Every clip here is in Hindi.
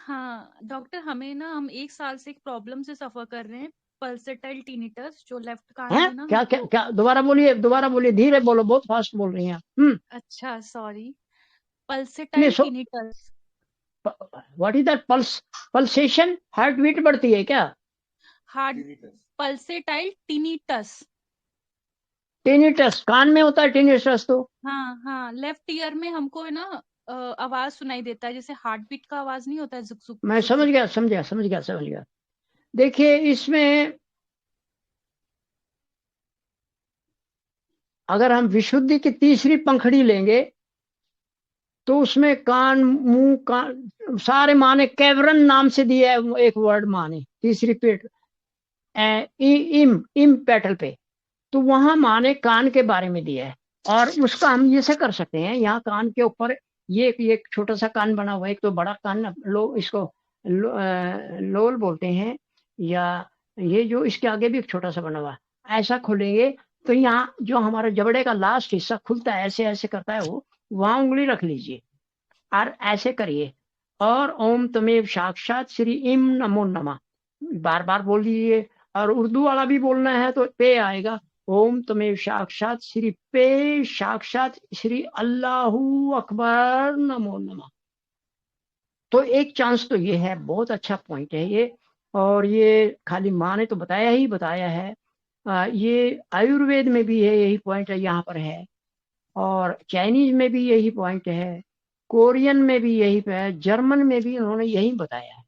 हाँ डॉक्टर, हमें ना, हम 1 साल से एक प्रॉब्लम से सफर कर रहे हैं, पल्सेटाइल टिनिटस, जो लेफ्ट कान हैं? में ना क्या क्या हमको। क्या? दोबारा बोलिए, धीरे बोलो, बहुत फास्ट बोल रही हैं आप। अच्छा सॉरी, नहीं pulsatile so tinnitus. What is that? Pulsation, heart beat बढ़ती है क्या? Heart, pulsatile tinnitus. टिनिटस कान में होता है टिनिटस तो। हाँ हाँ, लेफ्ट ईयर में हमको है ना, आवाज सुनाई देता है, जैसे हार्ट बीट का आवाज नहीं होता है, जुक जुक मैं जुक जुक। समझ गया। देखिए इसमें अगर हम विशुद्धि की तीसरी पंखड़ी लेंगे तो उसमें कान, मुंह, कान सारे माने कैवरन नाम से दिया है, एक वर्ड माने तीसरी पेट, इम पेटल पे, तो वहां माने कान के बारे में दिया है। और उसका हम ये से कर सकते हैं, यहाँ कान के ऊपर ये एक छोटा सा कान बना हुआ है, एक तो बड़ा कान इसको लोल बोलते हैं, या ये जो इसके आगे भी एक छोटा सा बना हुआ है, ऐसा खोलेंगे तो यहाँ जो हमारा जबड़े का लास्ट हिस्सा खुलता है, ऐसे ऐसे करता है वो, वहां उंगली रख लीजिए और ऐसे करिए, और ओम तमेव साक्षात श्री इम नमो नमः बार बार बोल दीजिए। और उर्दू वाला भी बोलना है तो पे आएगा, ओम तमेव साक्षात श्री पे साक्षात श्री अल्लाहू अकबर नमो नमः। तो एक चांस तो ये है, बहुत अच्छा पॉइंट है ये। और ये खाली माँ ने तो बताया है, ये आयुर्वेद में भी है, यही पॉइंट है यहाँ पर है, और चाइनीज में भी यही पॉइंट है, कोरियन में भी यही पे है, जर्मन में भी उन्होंने यही बताया है।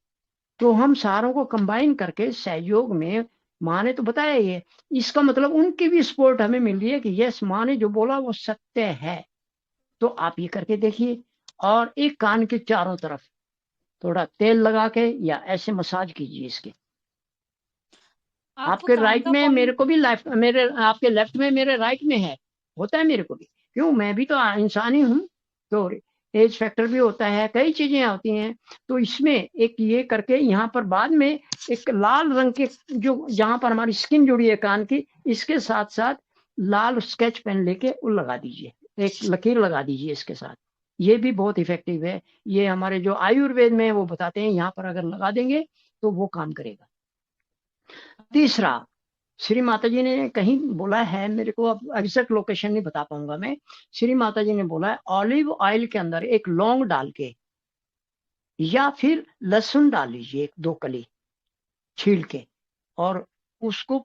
तो हम सारों को कंबाइन करके सहयोग में, माँ ने तो बताया ये, इसका मतलब उनकी भी सपोर्ट हमें मिल रही है कि यस, माँ ने जो बोला वो सत्य है। तो आप ये करके देखिए, और एक कान के चारों तरफ थोड़ा तेल लगा के या ऐसे मसाज कीजिए इसके। आप वो आपके कान राइट का में मेरे पॉइंट। को भी मेरे आपके लेफ्ट में मेरे राइट में है, होता है मेरे को भी, क्यों, मैं भी तो इंसान ही हूँ। तो एज फैक्टर भी होता है, कई चीजें होती हैं। तो इसमें एक ये करके यहाँ पर बाद में एक लाल रंग के, जो जहाँ पर हमारी स्किन जुड़ी है कान की, इसके साथ साथ लाल स्केच पेन लेके वो लगा दीजिए, एक लकीर लगा दीजिए इसके साथ। ये भी बहुत इफेक्टिव है, ये हमारे जो आयुर्वेद में वो बताते हैं, यहाँ पर अगर लगा देंगे तो वो काम करेगा। तीसरा, श्री माता जी ने कहीं बोला है, मेरे को अब एग्जैक्ट लोकेशन नहीं बता पाऊंगा मैं, श्री माता जी ने बोला है ऑलिव ऑयल के अंदर एक लौंग डाल के या फिर लहसुन डाल लीजिए, एक दो कली छील के, और उसको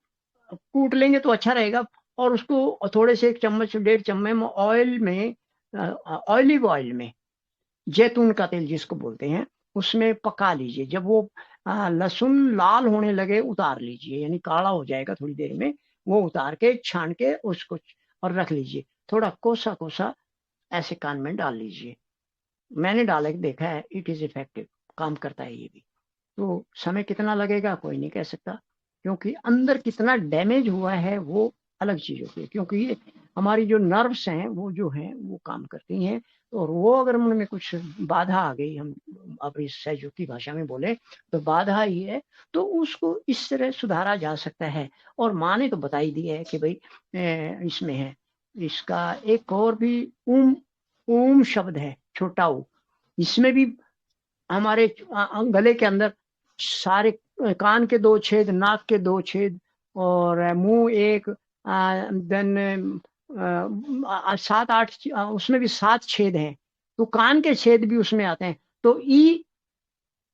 कूट लेंगे तो अच्छा रहेगा। और उसको थोड़े से 1 चम्मच 1.5 चम्मच ऑयल में, ऑलिव ऑयल में, जैतून का तेल जिसको बोलते हैं, उसमें पका लीजिए। जब वो लहसुन लाल होने लगे उतार लीजिए, यानी काला हो जाएगा थोड़ी देर में, वो उतार के छान के उसको और रख लीजिए, थोड़ा कोसा कोसा ऐसे कान में डाल लीजिए। मैंने डाल के देखा है, इट इज इफेक्टिव, काम करता है ये भी। तो समय कितना लगेगा कोई नहीं कह सकता, क्योंकि अंदर कितना डैमेज हुआ है वो अलग चीज होती है, क्योंकि ये हमारी जो नर्व्स हैं वो जो हैं वो काम करती हैं। और वो अगर उनमें कुछ बाधा आ गई, हम अब इस सहयोग की भाषा में बोले तो बाधा ही है, तो उसको इस तरह सुधारा जा सकता है। और माँ ने तो बता ही दिया है कि भाई इसमें है, इसका एक और भी ऊम, ऊम शब्द है, छोटा ऊ, इसमें भी हमारे गले के अंदर सारे, कान के 2 छेद, नाक के 2 छेद, और मुंह एक, देन 7 8, उसमें भी 7 छेद हैं, तो कान के छेद भी उसमें आते हैं। तो ई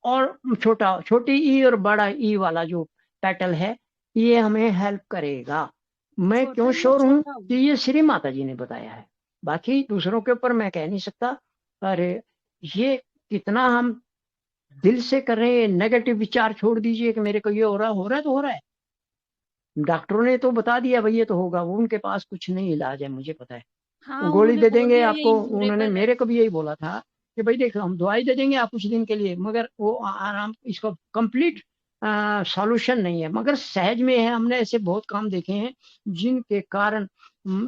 और छोटी ई और बड़ा ई वाला जो पेटल है, ये हमें हेल्प करेगा। मैं छोटा क्यों ई और श्योर हूं छोटा ऊ। कि ये श्री माता जी ने बताया है, बाकी दूसरों के ऊपर मैं कह नहीं सकता। अरे ये कितना हम दिल से कर रहे हैं, नेगेटिव विचार छोड़ दीजिए कि मेरे को ये हो रहा है तो हो रहा है। डॉक्टरों ने तो बता दिया भाई ये तो होगा, वो उनके पास कुछ नहीं इलाज है, मुझे पता है। हाँ, गोली उन्होंने दे बोल देंगे दिया ये आपको, उन्होंने इनक्योरेबल है। मेरे को भी यही बोला था कि भाई देखो हम दवाई दे देंगे आप कुछ दिन के लिए, मगर वो आराम, इसको कंप्लीट सॉल्यूशन नहीं है, मगर सहज में है। हमने ऐसे बहुत काम देखे हैं जिनके कारण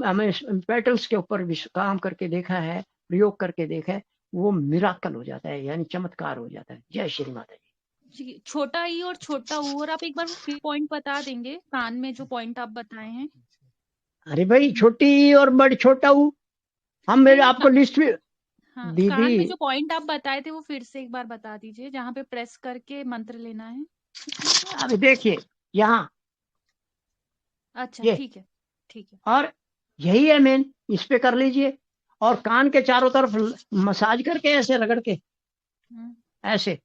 हमें पेटल्स के ऊपर भी काम करके देखा है, प्रयोग करके देखा है, वो मिराकल हो जाता है, यानी चमत्कार हो जाता है। जय श्री माता जी। जी, छोटा ई और छोटा ऊ, और आप एक बार फिर पॉइंट बता देंगे कान में जो पॉइंट आप बताए हैं। अरे भाई छोटी और बड़ छोटा हूँ, हम नहीं मेरे नहीं आपको लिस्ट में, हाँ, दीदी कान में जो पॉइंट आप बताए थे वो फिर से एक बार बता दीजिए, जहाँ पे प्रेस करके मंत्र लेना है। अभी देखिए यहाँ, अच्छा, ये, ठीक है, ठीक है। और यही है मेन, इस पे कर लीजिए। और कान के चारों तरफ मसाज करके ऐसे रगड़ के, हम्म। ऐसे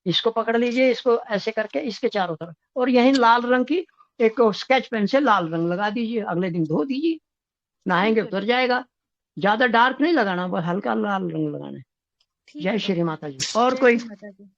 इसको पकड़ लीजिए, इसको ऐसे करके इसके चारों तरफ, और यही लाल रंग की एक स्केच पेन से लाल रंग लगा दीजिए, अगले दिन धो दीजिए, नहाएंगे ठीक है, उतर जाएगा। ज्यादा डार्क नहीं लगाना, बस हल्का लाल रंग लगाना है। ठीक जय है श्री डॉक्टर। माता जी। और जय कोई? श्री माता दी।